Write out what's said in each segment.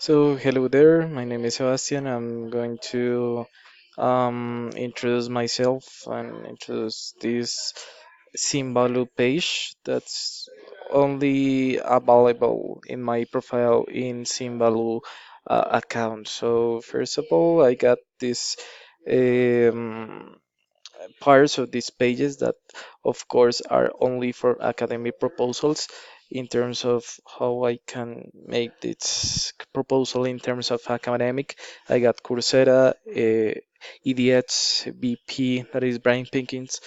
So, hello there. My name is Sebastian. I'm going to introduce myself and introduce this Symbaloo page that's only available in my profile in Symbaloo account. So, first of all, I got this um, parts of these pages that, of course, are only for academic proposals in terms of how I can make this proposal in terms of academic. I got Coursera, EDX, BP, that is Brian Pinkins.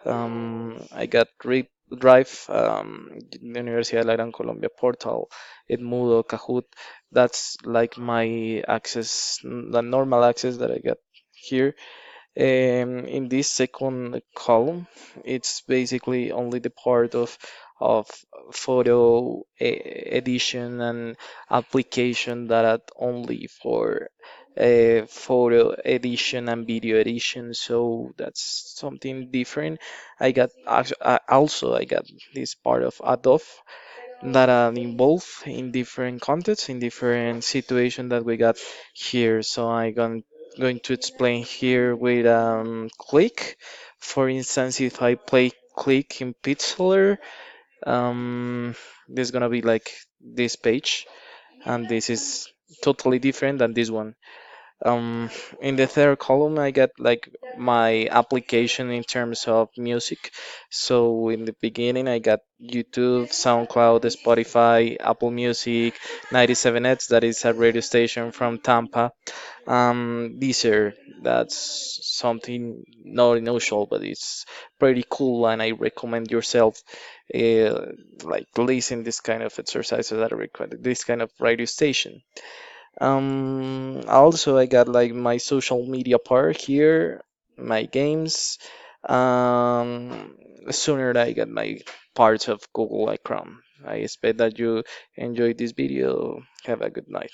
I got Drive, the Universidad de la Gran Colombia portal, Edmudo, Kahoot. That's like my access, the normal access that I got here. In this second column, it's basically only the part of photo edition and application that are only for photo edition and video edition. So that's something different. I got this part of Adobe that are involved in different contexts, in different situations that we got here. So going to explain here with click. For instance, if I play click in Pixlr, there's gonna be like this page, and this is totally different than this one. Um, in the third column, I got like my application in terms of music. So in the beginning, I got YouTube, SoundCloud, Spotify, Apple Music, 97X, that is a radio station from Tampa. Deezer, that's something not unusual, but it's pretty cool, and I recommend yourself like listen this kind of exercises that are required, this kind of radio station. Also I got like my social media part here, my games. Sooner I got my parts of Google like Chrome. I expect that you enjoyed this video. Have a good night.